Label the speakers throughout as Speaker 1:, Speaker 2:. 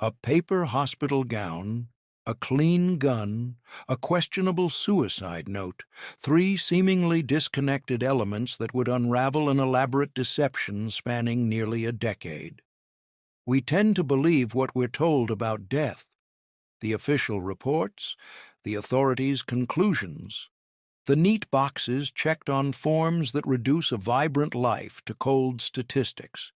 Speaker 1: A paper hospital gown, a clean gun, a questionable suicide note, three seemingly disconnected elements that would unravel an elaborate deception spanning nearly a decade. We tend to believe what we're told about death, the official reports, the authorities' conclusions, the neat boxes checked on forms that reduce a vibrant life to cold statistics.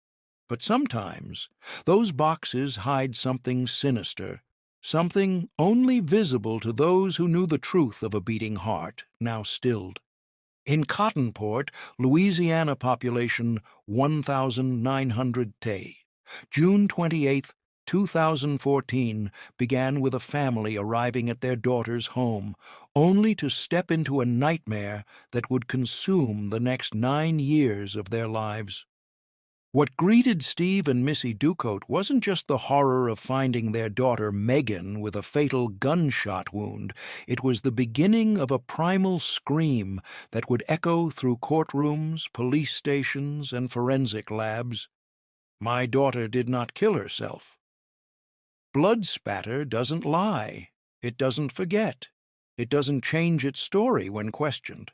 Speaker 1: But sometimes those boxes hide something sinister, something only visible to those who knew the truth of a beating heart, now stilled. In Cottonport, Louisiana, population 1,900 Tay, June 28, 2014, began with a family arriving at their daughter's home, only to step into a nightmare that would consume the next 9 years of their lives. What greeted Steve and Missy Ducote wasn't just the horror of finding their daughter Megan with a fatal gunshot wound. It was the beginning of a primal scream that would echo through courtrooms, police stations, and forensic labs. My daughter did not kill herself. Blood spatter doesn't lie. It doesn't forget. It doesn't change its story when questioned.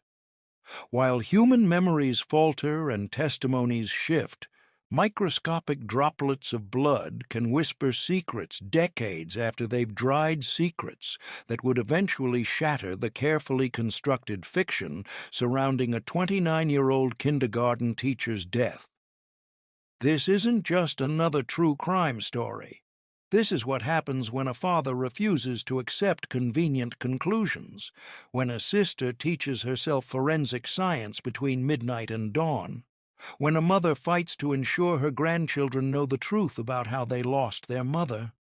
Speaker 1: While human memories falter and testimonies shift, microscopic droplets of blood can whisper secrets decades after they've dried, secrets that would eventually shatter the carefully constructed fiction surrounding a 29-year-old kindergarten teacher's death. This isn't just another true crime story. This is what happens when a father refuses to accept convenient conclusions, when a sister teaches herself forensic science between midnight and dawn, when a mother fights to ensure her grandchildren know the truth about how they lost their mother.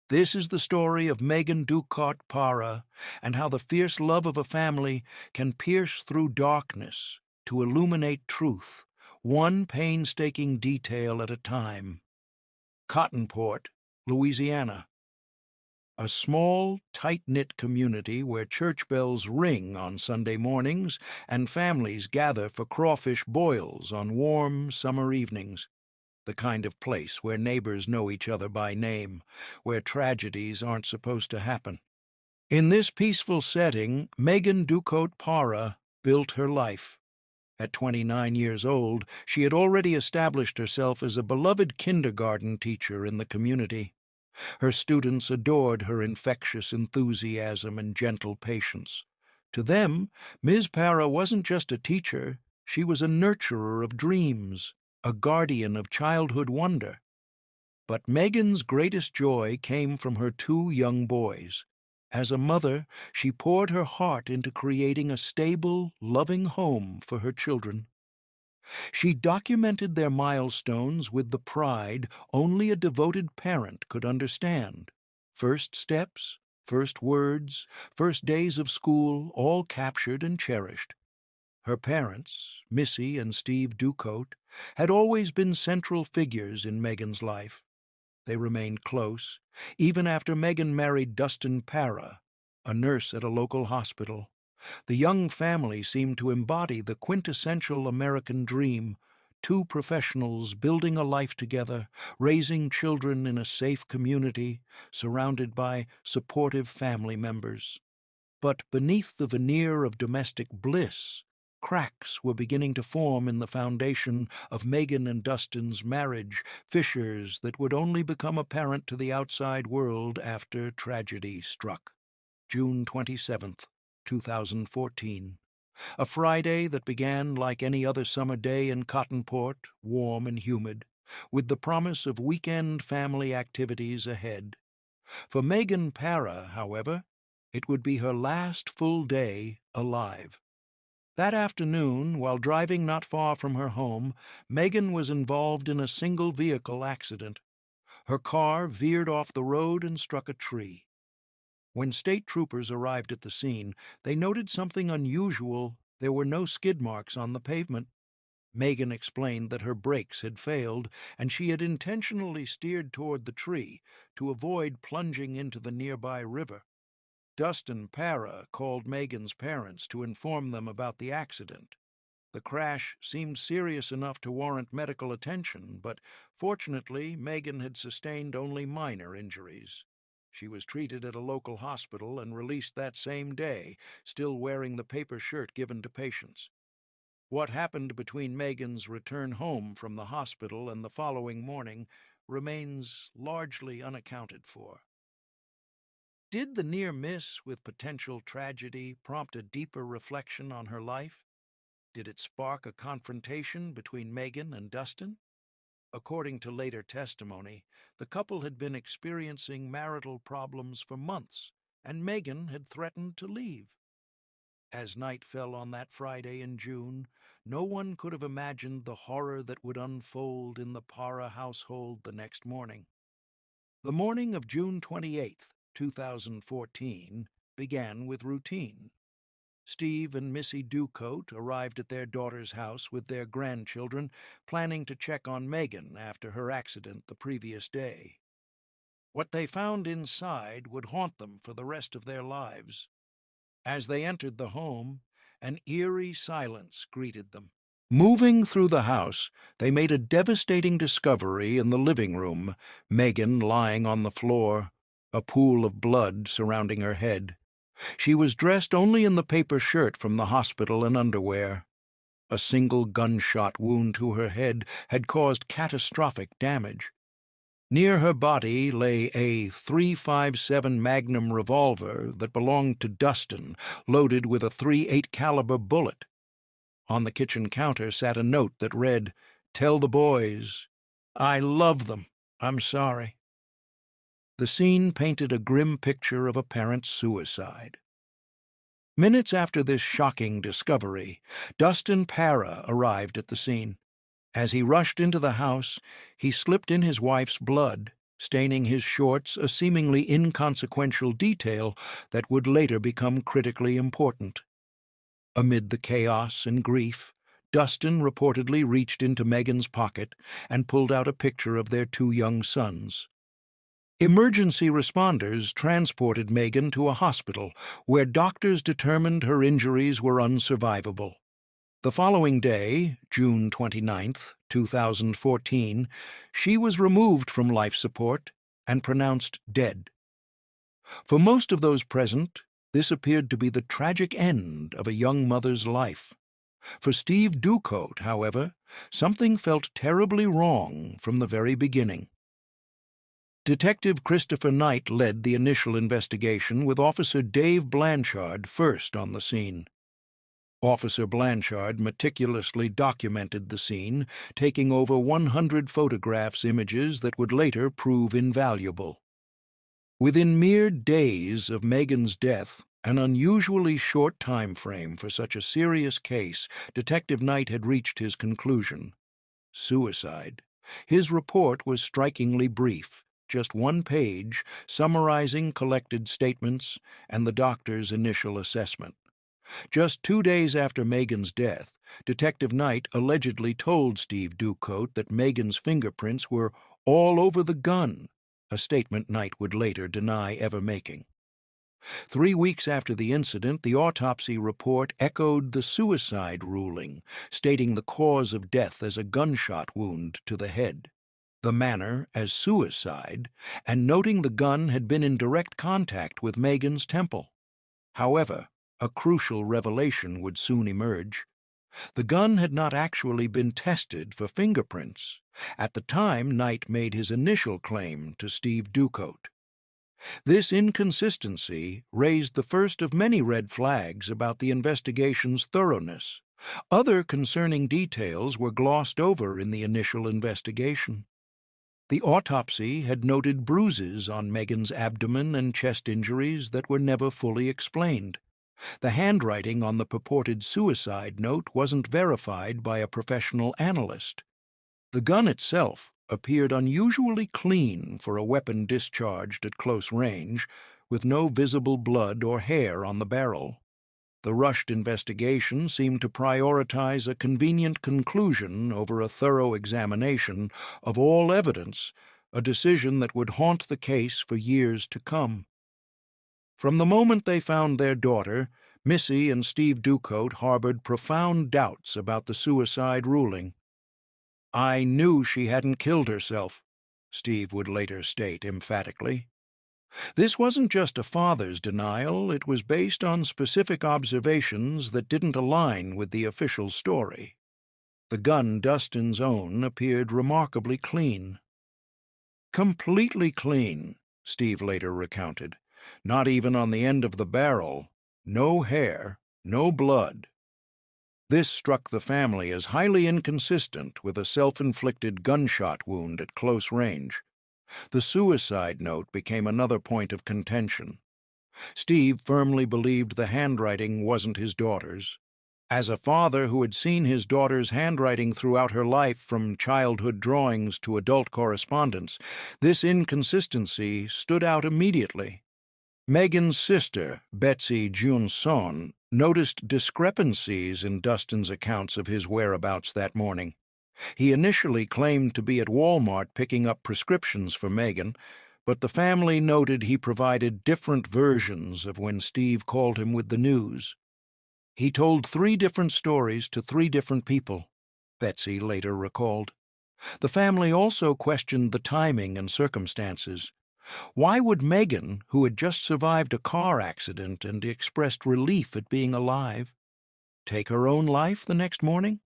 Speaker 1: This is the story of Megan Ducote Parra and how the fierce love of a family can pierce through darkness to illuminate truth, one painstaking detail at a time. Cottonport, Louisiana. A small, tight-knit community where church bells ring on Sunday mornings and families gather for crawfish boils on warm summer evenings. The kind of place where neighbors know each other by name, where tragedies aren't supposed to happen. In this peaceful setting, Megan Ducote Parra built her life. At 29 years old, she had already established herself as a beloved kindergarten teacher in the community. Her students adored her infectious enthusiasm and gentle patience. To them, Ms. Parra wasn't just a teacher, she was a nurturer of dreams, a guardian of childhood wonder. But Megan's greatest joy came from her two young boys. As a mother, she poured her heart into creating a stable, loving home for her children. She documented their milestones with the pride only a devoted parent could understand. First steps, first words, first days of school, all captured and cherished. Her parents, Missy and Steve Ducote, had always been central figures in Megan's life. They remained close, even after Megan married Dustin Parra, a nurse at a local hospital. The young family seemed to embody the quintessential American dream, two professionals building a life together, raising children in a safe community, surrounded by supportive family members. But beneath the veneer of domestic bliss, cracks were beginning to form in the foundation of Megan and Dustin's marriage, fissures that would only become apparent to the outside world after tragedy struck. June 27th. 2014. A Friday that began like any other summer day in Cottonport, warm and humid, with the promise of weekend family activities ahead. For Megan Parra, however, it would be her last full day alive. That afternoon, while driving not far from her home, Megan was involved in a single-vehicle accident. Her car veered off the road and struck a tree. When state troopers arrived at the scene, they noted something unusual. There were no skid marks on the pavement. Megan explained that her brakes had failed, and she had intentionally steered toward the tree to avoid plunging into the nearby river. Dustin Parra called Megan's parents to inform them about the accident. The crash seemed serious enough to warrant medical attention, but fortunately, Megan had sustained only minor injuries. She was treated at a local hospital and released that same day, still wearing the paper shirt given to patients. What happened between Megan's return home from the hospital and the following morning remains largely unaccounted for. Did the near miss with potential tragedy prompt a deeper reflection on her life? Did it spark a confrontation between Megan and Dustin? According to later testimony, the couple had been experiencing marital problems for months, and Megan had threatened to leave. As night fell on that Friday in June, no one could have imagined the horror that would unfold in the Parra household the next morning. The morning of June 28th, 2014, began with routine. Steve and Missy Ducote arrived at their daughter's house with their grandchildren, planning to check on Megan after her accident the previous day. What they found inside would haunt them for the rest of their lives. As they entered the home, an eerie silence greeted them. Moving through the house, they made a devastating discovery in the living room, Megan lying on the floor, a pool of blood surrounding her head. She was dressed only in the paper shirt from the hospital and underwear. A single gunshot wound to her head had caused catastrophic damage. Near her body lay a .357 Magnum revolver that belonged to Dustin, loaded with a .38 caliber bullet. On the kitchen counter sat a note that read, "Tell the boys, I love them. I'm sorry." The scene painted a grim picture of a parent's suicide. Minutes after this shocking discovery, Dustin Parra arrived at the scene. As he rushed into the house, he slipped in his wife's blood, staining his shorts, a seemingly inconsequential detail that would later become critically important. Amid the chaos and grief, Dustin reportedly reached into Megan's pocket and pulled out a picture of their two young sons. Emergency responders transported Megan to a hospital where doctors determined her injuries were unsurvivable. The following day, June 29, 2014, she was removed from life support and pronounced dead. For most of those present, this appeared to be the tragic end of a young mother's life. For Steve Ducote, however, something felt terribly wrong from the very beginning. Detective Christopher Knight led the initial investigation with Officer Dave Blanchard first on the scene. Officer Blanchard meticulously documented the scene, taking over 100 photographs images that would later prove invaluable. Within mere days of Megan's death, an unusually short time frame for such a serious case, Detective Knight had reached his conclusion: suicide. His report was strikingly brief, just one page, summarizing collected statements and the doctor's initial assessment. Just 2 days after Megan's death, Detective Knight allegedly told Steve Ducote that Megan's fingerprints were all over the gun, a statement Knight would later deny ever making. 3 weeks after the incident, the autopsy report echoed the suicide ruling, stating the cause of death as a gunshot wound to the head, the manner as suicide, and noting the gun had been in direct contact with Megan's temple. However, a crucial revelation would soon emerge. The gun had not actually been tested for fingerprints at the time Knight made his initial claim to Steve Ducote. This inconsistency raised the first of many red flags about the investigation's thoroughness. Other concerning details were glossed over in the initial investigation. The autopsy had noted bruises on Megan's abdomen and chest injuries that were never fully explained. The handwriting on the purported suicide note wasn't verified by a professional analyst. The gun itself appeared unusually clean for a weapon discharged at close range, with no visible blood or hair on the barrel. The rushed investigation seemed to prioritize a convenient conclusion over a thorough examination of all evidence, a decision that would haunt the case for years to come. From the moment they found their daughter, Missy and Steve Ducote harbored profound doubts about the suicide ruling. "I knew she hadn't killed herself," Steve would later state emphatically. This wasn't just a father's denial, it was based on specific observations that didn't align with the official story. The gun Dustin's own appeared remarkably clean. "Completely clean," Steve later recounted. "Not even on the end of the barrel. No hair, no blood." This struck the family as highly inconsistent with a self-inflicted gunshot wound at close range. The suicide note became another point of contention. Steve firmly believed the handwriting wasn't his daughter's. As a father who had seen his daughter's handwriting throughout her life from childhood drawings to adult correspondence, this inconsistency stood out immediately. Megan's sister, Betsy Junson, noticed discrepancies in Dustin's accounts of his whereabouts that morning. He initially claimed to be at Walmart picking up prescriptions for Megan, but the family noted he provided different versions of when Steve called him with the news. "He told 3 different stories to 3 different people," Betsy later recalled. The family also questioned the timing and circumstances. Why would Megan, who had just survived a car accident and expressed relief at being alive, take her own life the next morning?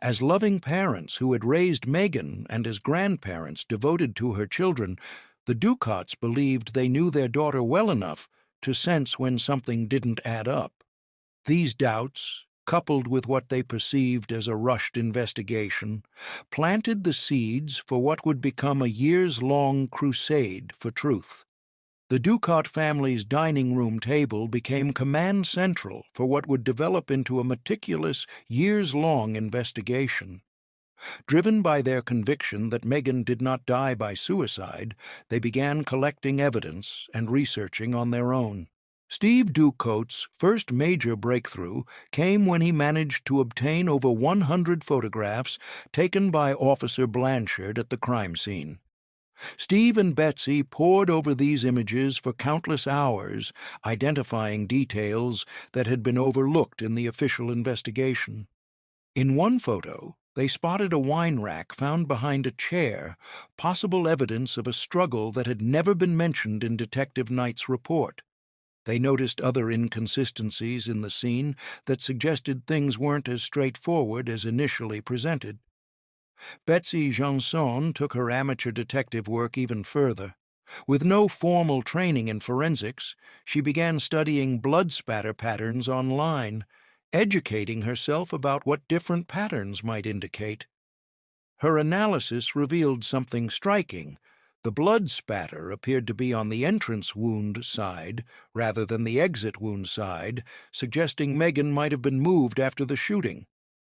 Speaker 1: As loving parents who had raised Megan and as grandparents devoted to her children, the Ducots believed they knew their daughter well enough to sense when something didn't add up. These doubts, coupled with what they perceived as a rushed investigation, planted the seeds for what would become a years-long crusade for truth. The Ducot family's dining room table became command central for what would develop into a meticulous, years-long investigation. Driven by their conviction that Megan did not die by suicide, they began collecting evidence and researching on their own. Steve Ducote's first major breakthrough came when he managed to obtain over 100 photographs taken by Officer Blanchard at the crime scene. Steve and Betsy pored over these images for countless hours, identifying details that had been overlooked in the official investigation. In one photo, they spotted a wine rack found behind a chair, possible evidence of a struggle that had never been mentioned in Detective Knight's report. They noticed other inconsistencies in the scene that suggested things weren't as straightforward as initially presented. Betsy Janson took her amateur detective work even further. With no formal training in forensics, she began studying blood spatter patterns online, educating herself about what different patterns might indicate. Her analysis revealed something striking. The blood spatter appeared to be on the entrance wound side rather than the exit wound side, suggesting Megan might have been moved after the shooting.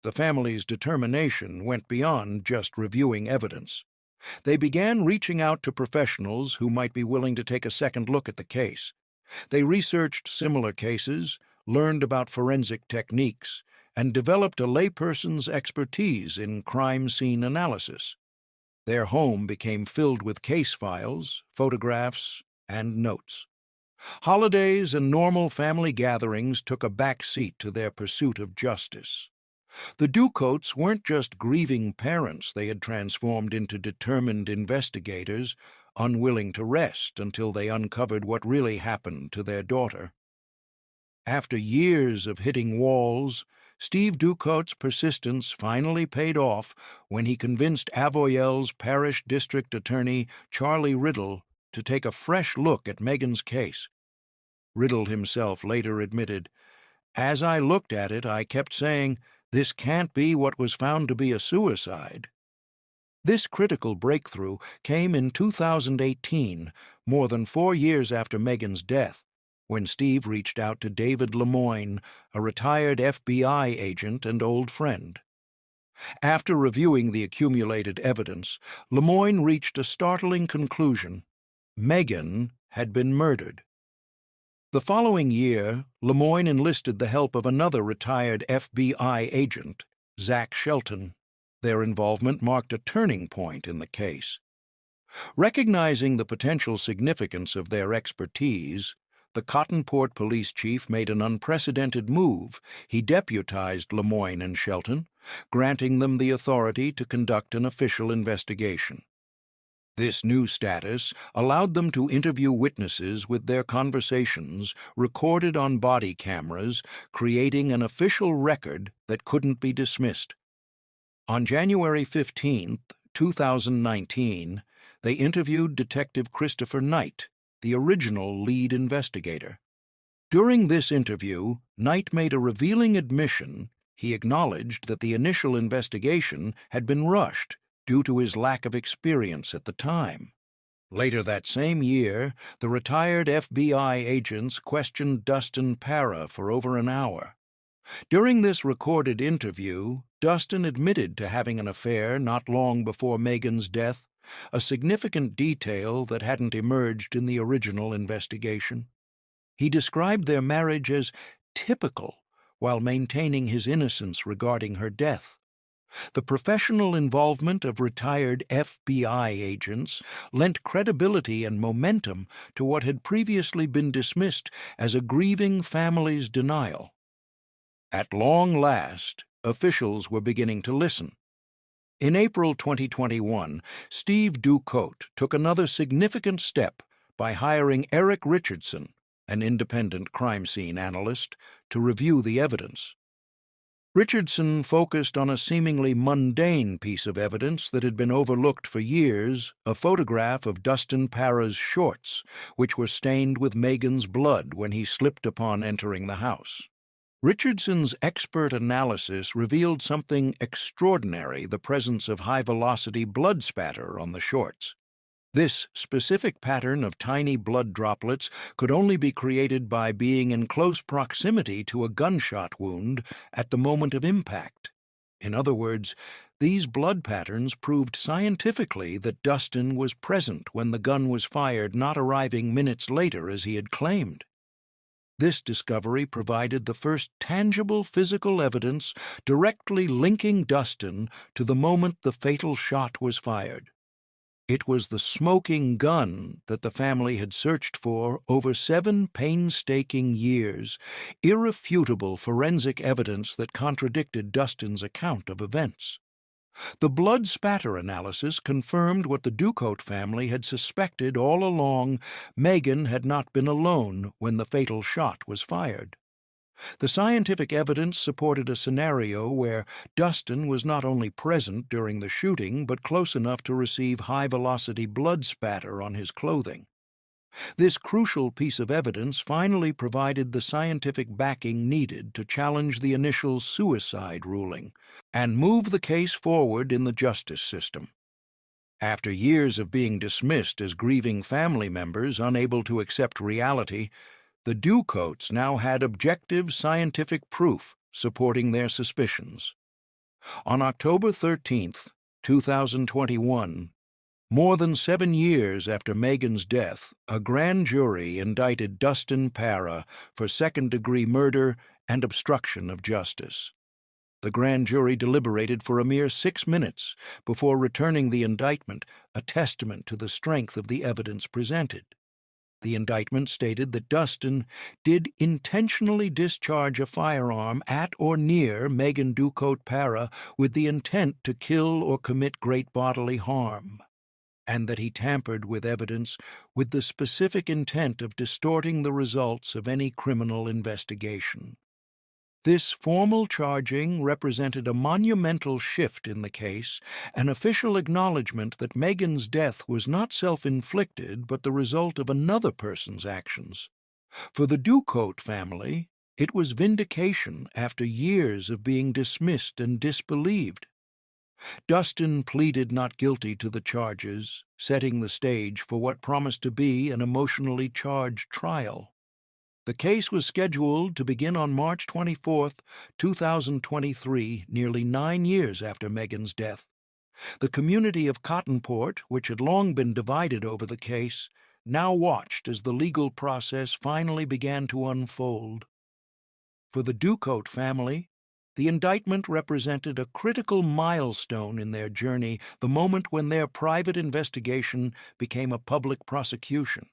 Speaker 1: The family's determination went beyond just reviewing evidence. They began reaching out to professionals who might be willing to take a second look at the case. They researched similar cases, learned about forensic techniques, and developed a layperson's expertise in crime scene analysis. Their home became filled with case files, photographs, and notes. Holidays and normal family gatherings took a back seat to their pursuit of justice. The Ducotes weren't just grieving parents they had transformed into determined investigators, unwilling to rest until they uncovered what really happened to their daughter. After years of hitting walls, Steve Ducote's persistence finally paid off when he convinced Avoyelles Parish District Attorney Charlie Riddle to take a fresh look at Megan's case. Riddle himself later admitted, "As I looked at it, I kept saying, 'This can't be what was found to be a suicide.'" This critical breakthrough came in 2018, more than 4 years after Megan's death, when Steve reached out to David Lemoyne, a retired FBI agent and old friend. After reviewing the accumulated evidence, Lemoyne reached a startling conclusion: Megan had been murdered. The following year, Lemoyne enlisted the help of another retired FBI agent, Zach Shelton. Their involvement marked a turning point in the case. Recognizing the potential significance of their expertise, the Cottonport police chief made an unprecedented move. He deputized Lemoyne and Shelton, granting them the authority to conduct an official investigation. This new status allowed them to interview witnesses with their conversations recorded on body cameras, creating an official record that couldn't be dismissed. On January 15, 2019, they interviewed Detective Christopher Knight, the original lead investigator. During this interview, Knight made a revealing admission. He acknowledged that the initial investigation had been rushed due to his lack of experience at the time. Later that same year, the retired FBI agents questioned Dustin Para for over an hour. During this recorded interview, Dustin admitted to having an affair not long before Megan's death, a significant detail that hadn't emerged in the original investigation. He described their marriage as typical while maintaining his innocence regarding her death. The professional involvement of retired FBI agents lent credibility and momentum to what had previously been dismissed as a grieving family's denial. At long last, officials were beginning to listen. In April 2021, Steve Ducote took another significant step by hiring Eric Richardson, an independent crime scene analyst, to review the evidence. Richardson focused on a seemingly mundane piece of evidence that had been overlooked for years, a photograph of Dustin Para's shorts, which were stained with Megan's blood when he slipped upon entering the house. Richardson's expert analysis revealed something extraordinary: the presence of high-velocity blood spatter on the shorts. This specific pattern of tiny blood droplets could only be created by being in close proximity to a gunshot wound at the moment of impact. In other words, these blood patterns proved scientifically that Dustin was present when the gun was fired, not arriving minutes later as he had claimed. This discovery provided the first tangible physical evidence directly linking Dustin to the moment the fatal shot was fired. It was the smoking gun that the family had searched for over 7 painstaking years, irrefutable forensic evidence that contradicted Dustin's account of events. The blood spatter analysis confirmed what the Ducote family had suspected all along: Megan had not been alone when the fatal shot was fired. The scientific evidence supported a scenario where Dustin was not only present during the shooting but close enough to receive high-velocity blood spatter on his clothing. This crucial piece of evidence finally provided the scientific backing needed to challenge the initial suicide ruling and move the case forward in the justice system. After years of being dismissed as grieving family members unable to accept reality, the Ducotes now had objective scientific proof supporting their suspicions. On October 13, 2021, more than 7 years after Megan's death, a grand jury indicted Dustin Para for second-degree murder and obstruction of justice. The grand jury deliberated for a mere 6 minutes before returning the indictment, a testament to the strength of the evidence presented. The indictment stated that Dustin did intentionally discharge a firearm at or near Megan Ducote Para with the intent to kill or commit great bodily harm, and that he tampered with evidence with the specific intent of distorting the results of any criminal investigation. This formal charging represented a monumental shift in the case, an official acknowledgment that Megan's death was not self-inflicted but the result of another person's actions. For the Ducote family, it was vindication after years of being dismissed and disbelieved. Dustin pleaded not guilty to the charges, setting the stage for what promised to be an emotionally charged trial. The case was scheduled to begin on March 24, 2023, nearly 9 years after Megan's death. The community of Cottonport, which had long been divided over the case, now watched as the legal process finally began to unfold. For the Ducote family, the indictment represented a critical milestone in their journey, the moment when their private investigation became a public prosecution.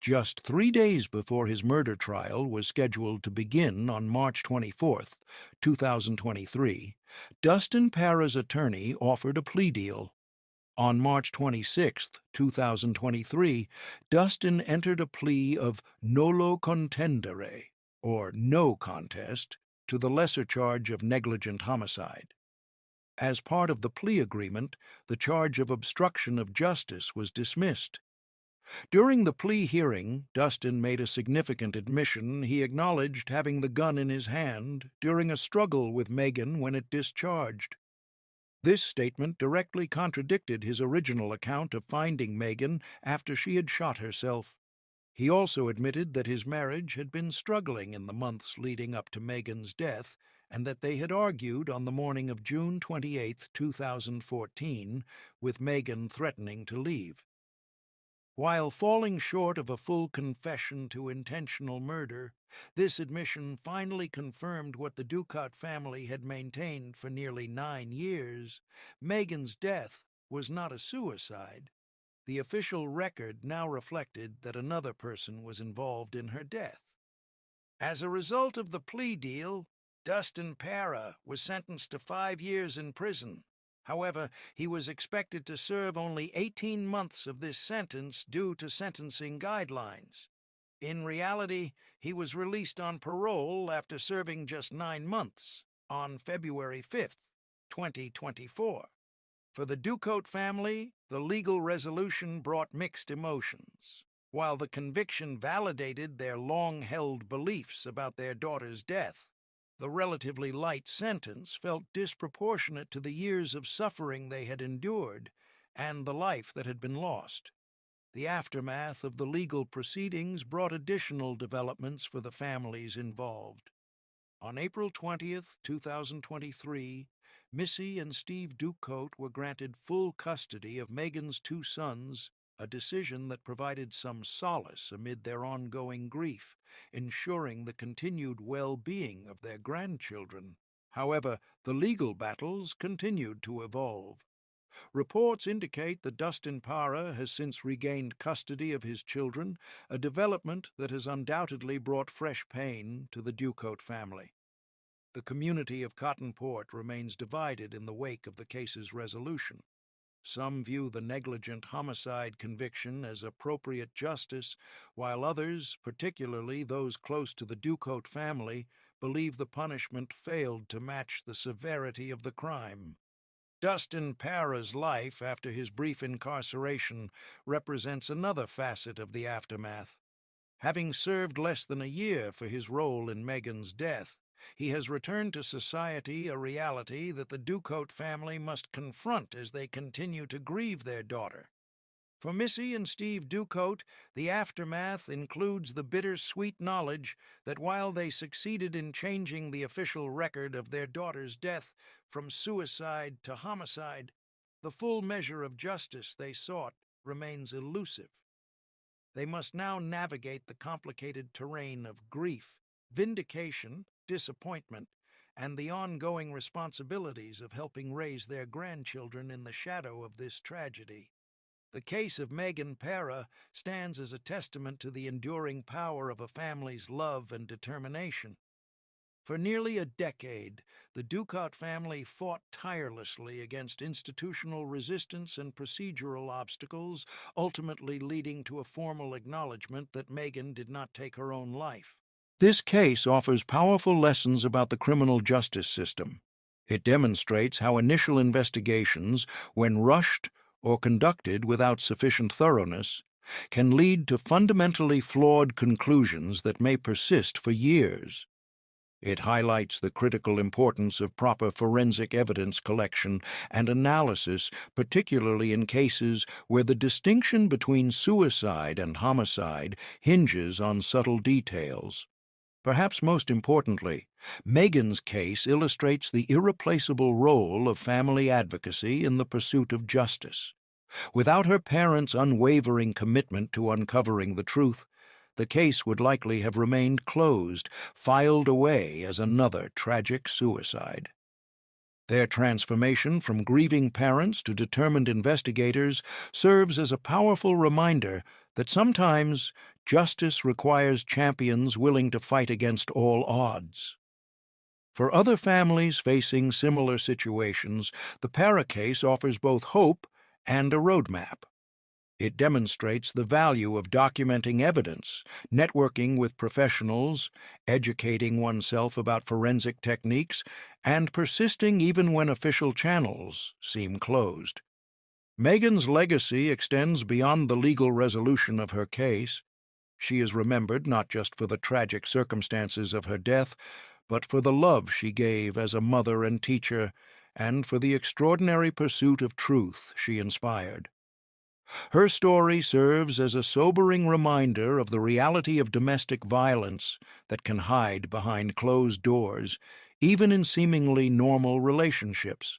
Speaker 1: Just 3 days before his murder trial was scheduled to begin on March 24th, 2023, Dustin Para's attorney offered a plea deal. On March 26, 2023, Dustin entered a plea of nolo contendere, or no contest, to the lesser charge of negligent homicide. As part of the plea agreement, the charge of obstruction of justice was dismissed. During the plea hearing, Dustin made a significant admission. He acknowledged having the gun in his hand during a struggle with Megan when it discharged. This statement directly contradicted his original account of finding Megan after she had shot herself. He also admitted that his marriage had been struggling in the months leading up to Megan's death, and that they had argued on the morning of June 28, 2014, with Megan threatening to leave. While falling short of a full confession to intentional murder, this admission finally confirmed what the Ducat family had maintained for nearly 9 years. Megan's death was not a suicide. The official record now reflected that another person was involved in her death. As a result of the plea deal, Dustin Para was sentenced to 5 years in prison. However, he was expected to serve only 18 months of this sentence due to sentencing guidelines. In reality, he was released on parole after serving just 9 months, on February 5, 2024. For the Ducote family, the legal resolution brought mixed emotions. While the conviction validated their long-held beliefs about their daughter's death, the relatively light sentence felt disproportionate to the years of suffering they had endured and the life that had been lost. The aftermath of the legal proceedings brought additional developments for the families involved. On April 20th, 2023, Missy and Steve Ducote were granted full custody of Megan's 2 sons, a decision that provided some solace amid their ongoing grief, ensuring the continued well-being of their grandchildren. However, the legal battles continued to evolve. Reports indicate that Dustin Para has since regained custody of his children, a development that has undoubtedly brought fresh pain to the Ducote family. The community of Cottonport remains divided in the wake of the case's resolution. Some view the negligent homicide conviction as appropriate justice, while others, particularly those close to the Ducote family, believe the punishment failed to match the severity of the crime. Dustin Para's life after his brief incarceration represents another facet of the aftermath. Having served less than a year for his role in Megan's death, he has returned to society, a reality that the Ducote family must confront as they continue to grieve their daughter. For Missy and Steve Ducote, the aftermath includes the bittersweet knowledge that while they succeeded in changing the official record of their daughter's death from suicide to homicide, the full measure of justice they sought remains elusive. They must now navigate the complicated terrain of grief, vindication, disappointment, and the ongoing responsibilities of helping raise their grandchildren in the shadow of this tragedy. The case of Megan Para stands as a testament to the enduring power of a family's love and determination. For nearly a decade, the Ducat family fought tirelessly against institutional resistance and procedural obstacles, ultimately leading to a formal acknowledgement that Megan did not take her own life. This case offers powerful lessons about the criminal justice system. It demonstrates how initial investigations, when rushed or conducted without sufficient thoroughness, can lead to fundamentally flawed conclusions that may persist for years. It highlights the critical importance of proper forensic evidence collection and analysis, particularly in cases where the distinction between suicide and homicide hinges on subtle details. Perhaps most importantly, Megan's case illustrates the irreplaceable role of family advocacy in the pursuit of justice. Without her parents' unwavering commitment to uncovering the truth, the case would likely have remained closed, filed away as another tragic suicide. Their transformation from grieving parents to determined investigators serves as a powerful reminder that sometimes justice requires champions willing to fight against all odds. For other families facing similar situations, the Para case offers both hope and a roadmap. It demonstrates the value of documenting evidence, networking with professionals, educating oneself about forensic techniques, and persisting even when official channels seem closed. Megan's legacy extends beyond the legal resolution of her case. She is remembered not just for the tragic circumstances of her death, but for the love she gave as a mother and teacher, and for the extraordinary pursuit of truth she inspired. Her story serves as a sobering reminder of the reality of domestic violence that can hide behind closed doors, even in seemingly normal relationships.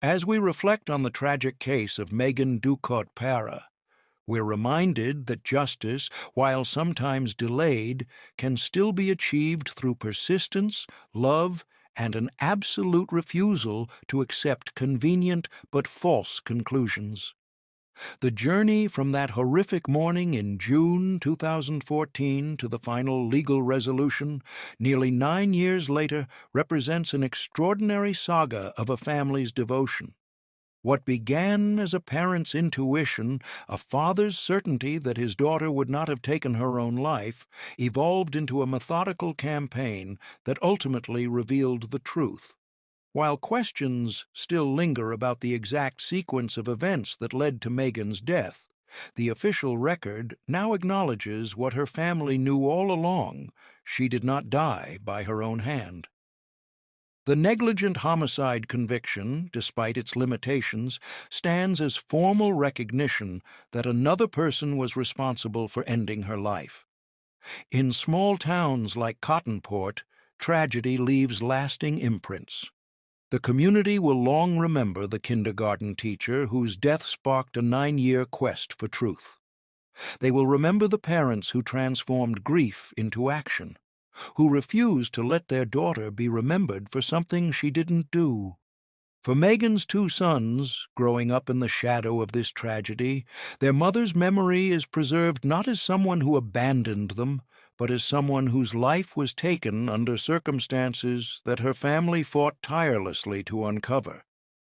Speaker 1: As we reflect on the tragic case of Megan Ducote Para, we're reminded that justice, while sometimes delayed, can still be achieved through persistence, love, and an absolute refusal to accept convenient but false conclusions. The journey from that horrific morning in June 2014 to the final legal resolution, nearly 9 years later, represents an extraordinary saga of a family's devotion. What began as a parent's intuition, a father's certainty that his daughter would not have taken her own life, evolved into a methodical campaign that ultimately revealed the truth. While questions still linger about the exact sequence of events that led to Megan's death, the official record now acknowledges what her family knew all along: she did not die by her own hand. The negligent homicide conviction, despite its limitations, stands as formal recognition that another person was responsible for ending her life. In small towns like Cottonport, tragedy leaves lasting imprints. The community will long remember the kindergarten teacher whose death sparked a 9-year quest for truth. They will remember the parents who transformed grief into action, who refused to let their daughter be remembered for something she didn't do. For Megan's 2 sons, growing up in the shadow of this tragedy, their mother's memory is preserved not as someone who abandoned them, but as someone whose life was taken under circumstances that her family fought tirelessly to uncover.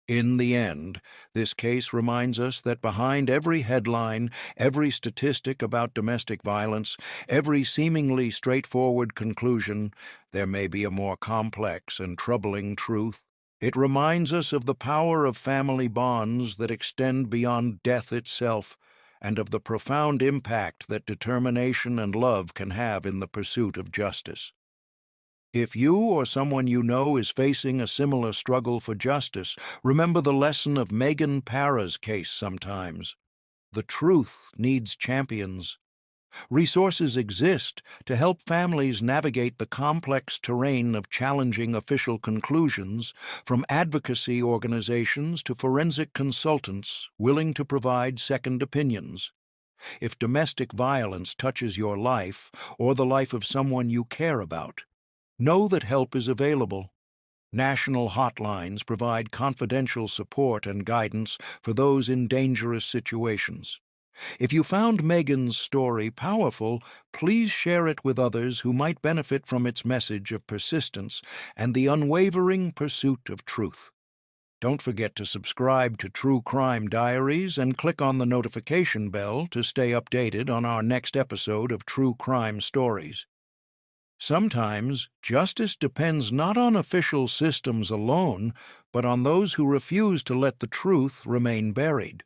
Speaker 1: In the end, this case reminds us that behind every headline, every statistic about domestic violence, every seemingly straightforward conclusion, there may be a more complex and troubling truth. It reminds us of the power of family bonds that extend beyond death itself, and of the profound impact that determination and love can have in the pursuit of justice. If you or someone you know is facing a similar struggle for justice, remember the lesson of Megan Para's case sometimes. The truth needs champions. Resources exist to help families navigate the complex terrain of challenging official conclusions, from advocacy organizations to forensic consultants willing to provide second opinions. If domestic violence touches your life or the life of someone you care about, know that help is available. National hotlines provide confidential support and guidance for those in dangerous situations. If you found Megan's story powerful, please share it with others who might benefit from its message of persistence and the unwavering pursuit of truth. Don't forget to subscribe to True Crime Diaries and click on the notification bell to stay updated on our next episode of True Crime Stories. Sometimes justice depends not on official systems alone, but on those who refuse to let the truth remain buried.